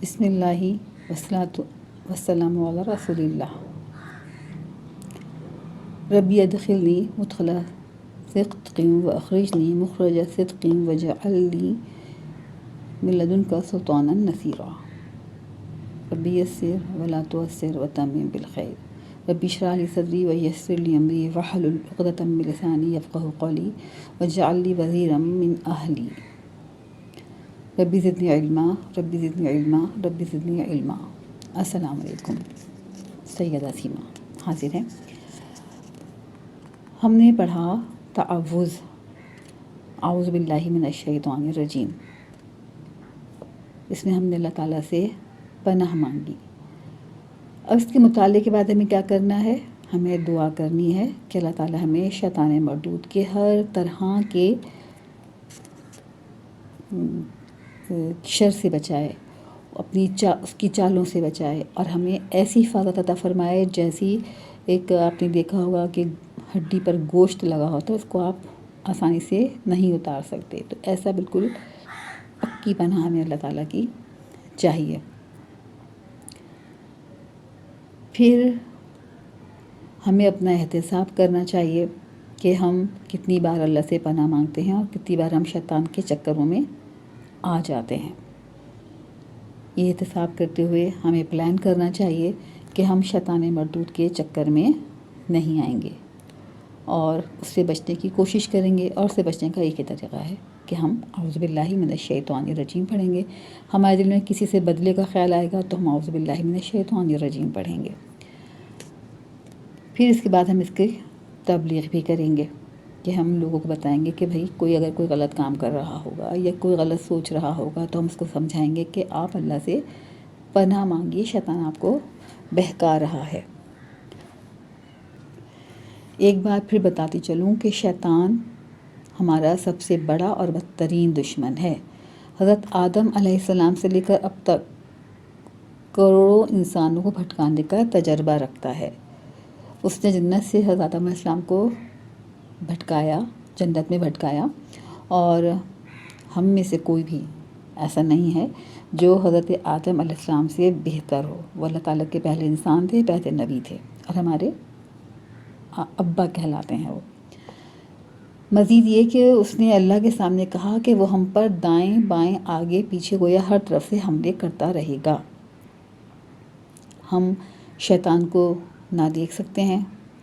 بسم اللہ والصلاۃ والسلام علی رسول اللہ. ربی ادخلنی مدخل صدق واخرجنی مخرج صدق واجعل لی من لدنک سلطانا نصیرا. ربی یسر ولا تعسر وتمم بالخیر. ربی اشرح لی صدری ویسر لی امری واحلل عقدۃ من لسانی یفقہوا قولی واجعل لی وزیرا من اہلی. ربی زدنی علما ربی زدنی علما ربی زدنی علما. السلام علیکم. سیدہ سیما حاضر ہیں. ہم نے پڑھا تعوذ، اعوذ باللہ من الشیطان الرجیم. اس میں ہم نے اللہ تعالیٰ سے پناہ مانگی. اب اس کے مطالعے کے بعد ہمیں کیا کرنا ہے؟ ہمیں دعا کرنی ہے کہ اللہ تعالیٰ ہمیں شیطان مردود کے ہر طرح کے شر سے بچائے، اس کی چالوں سے بچائے، اور ہمیں ایسی حفاظت عطا فرمائے جیسی ایک آپ نے دیکھا ہوگا کہ ہڈی پر گوشت لگا ہوتا ہے، اس کو آپ آسانی سے نہیں اتار سکتے. تو ایسا بالکل پکی پناہ ہمیں اللہ تعالیٰ کی چاہیے. پھر ہمیں اپنا احتساب کرنا چاہیے کہ ہم کتنی بار اللہ سے پناہ مانگتے ہیں اور کتنی بار ہم شیطان کے چکروں میں آ جاتے ہیں. یہ احتساب کرتے ہوئے ہمیں پلان کرنا چاہیے کہ ہم شیطان مردود کے چکر میں نہیں آئیں گے اور اس سے بچنے کی کوشش کریں گے. اور اس سے بچنے کا ایک ہی طریقہ ہے کہ ہم اعوذ باللہ من الشیطان الرجیم پڑھیں گے. ہمارے دل میں کسی سے بدلے کا خیال آئے گا تو ہم اعوذ باللہ من الشیطان الرجیم پڑھیں گے. پھر اس کے بعد ہم اس کی تبلیغ بھی کریں گے کہ ہم لوگوں کو بتائیں گے کہ بھئی اگر کوئی غلط کام کر رہا ہوگا یا کوئی غلط سوچ رہا ہوگا تو ہم اس کو سمجھائیں گے کہ آپ اللہ سے پناہ مانگیے، شیطان آپ کو بہکا رہا ہے. ایک بات پھر بتاتی چلوں کہ شیطان ہمارا سب سے بڑا اور بدترین دشمن ہے. حضرت آدم علیہ السلام سے لے کر اب تک کروڑوں انسانوں کو بھٹکانے کا تجربہ رکھتا ہے. اس نے جنت سے حضرت آدم علیہ السلام کو بھٹکایا، جنت میں بھٹکایا، اور ہم میں سے کوئی بھی ایسا نہیں ہے جو حضرت آدم علیہ السلام سے بہتر ہو. وہ اللہ تعالیٰ کے پہلے انسان تھے، پہلے نبی تھے، اور ہمارے ابا کہلاتے ہیں وہ. مزید یہ کہ اس نے اللہ کے سامنے کہا کہ وہ ہم پر دائیں بائیں آگے پیچھے گویا ہر طرف سے حملے کرتا رہے گا. ہم شیطان کو نہ دیکھ سکتے ہیں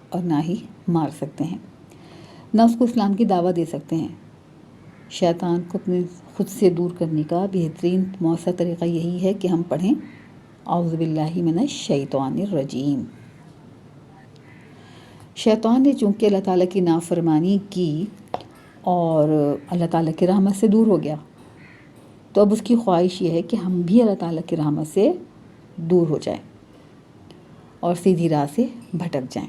اور نہ ہی مار سکتے ہیں، نہ اس کو اسلام کی دعوت دے سکتے ہیں. شیطان کو اپنے خود سے دور کرنے کا بہترین مؤثر طریقہ یہی ہے کہ ہم پڑھیں اعوذ باللہ من الشیطان الرجیم. شیطان نے چونکہ اللہ تعالیٰ کی نافرمانی کی اور اللہ تعالیٰ کی رحمت سے دور ہو گیا، تو اب اس کی خواہش یہ ہے کہ ہم بھی اللہ تعالیٰ کی رحمت سے دور ہو جائیں اور سیدھی راہ سے بھٹک جائیں.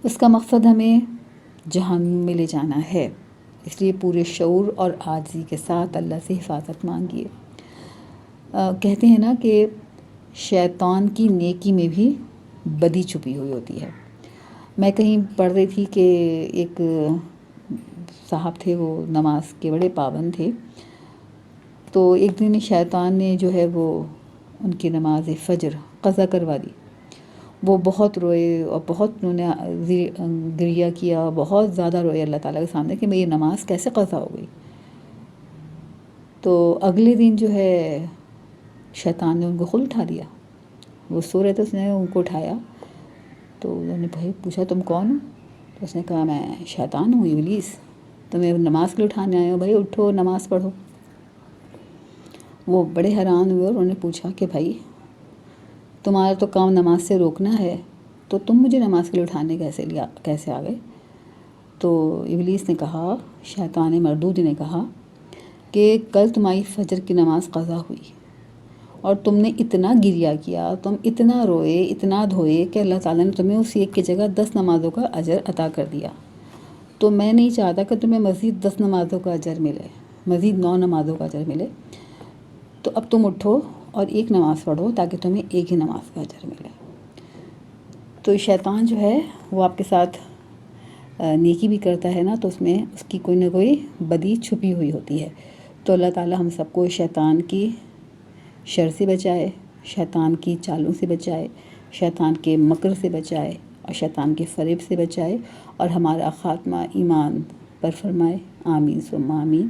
اس کا مقصد ہمیں جہنم میں لے جانا ہے. اس لیے پورے شعور اور عاجزی کے ساتھ اللہ سے حفاظت مانگیے. کہتے ہیں نا کہ شیطان کی نیکی میں بھی بدی چھپی ہوئی ہوتی ہے. میں کہیں پڑھ رہی تھی کہ ایک صاحب تھے، وہ نماز کے بڑے پابند تھے. تو ایک دن شیطان نے جو ہے وہ ان کی نماز فجر قضا کروا دی. وہ بہت روئے اور بہت انہوں نے گریہ کیا، بہت زیادہ روئے اللہ تعالیٰ کے سامنے کہ میری نماز کیسے قضا ہو گئی. تو اگلے دن جو ہے شیطان نے ان کو خود اٹھا دیا. وہ سو رہے تھے، اس نے ان کو اٹھایا. تو انہوں نے بھائی پوچھا تم کون ہو؟ تو اس نے کہا میں شیطان ہوں، ابلیس. تمہیں نماز کے لیے اٹھانے آئے ہو، بھائی اٹھو نماز پڑھو. وہ بڑے حیران ہوئے اور انہوں نے پوچھا کہ بھائی تمہارا تو کام نماز سے روکنا ہے، تو تم مجھے نماز کے لیے اٹھانے کیسے آ گئے؟ تو ابلیس نے کہا، شیطان مردود نے کہا کہ کل تمہاری فجر کی نماز قضا ہوئی اور تم نے اتنا گریہ کیا، تم اتنا روئے، اتنا دھوئے کہ اللہ تعالیٰ نے تمہیں اس ایک کی جگہ 10 نمازوں کا اجر عطا کر دیا. تو میں نہیں چاہتا کہ تمہیں مزید 10 نمازوں کا اجر ملے، مزید 9 نمازوں کا اجر ملے. تو اب تم اٹھو اور ایک نماز پڑھو تاکہ تمہیں ایک ہی نماز کا اجر ملے. تو شیطان جو ہے وہ آپ کے ساتھ نیکی بھی کرتا ہے نا، تو اس میں اس کی کوئی نہ کوئی بدی چھپی ہوئی ہوتی ہے. تو اللہ تعالیٰ ہم سب کو شر سے بچائے، شیطان کی چالوں سے بچائے، شیطان کے مکر سے بچائے اور شیطان کے فریب سے بچائے، اور ہمارا خاتمہ ایمان پر فرمائے۔ آمین ثم آمین۔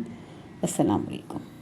السلام علیکم۔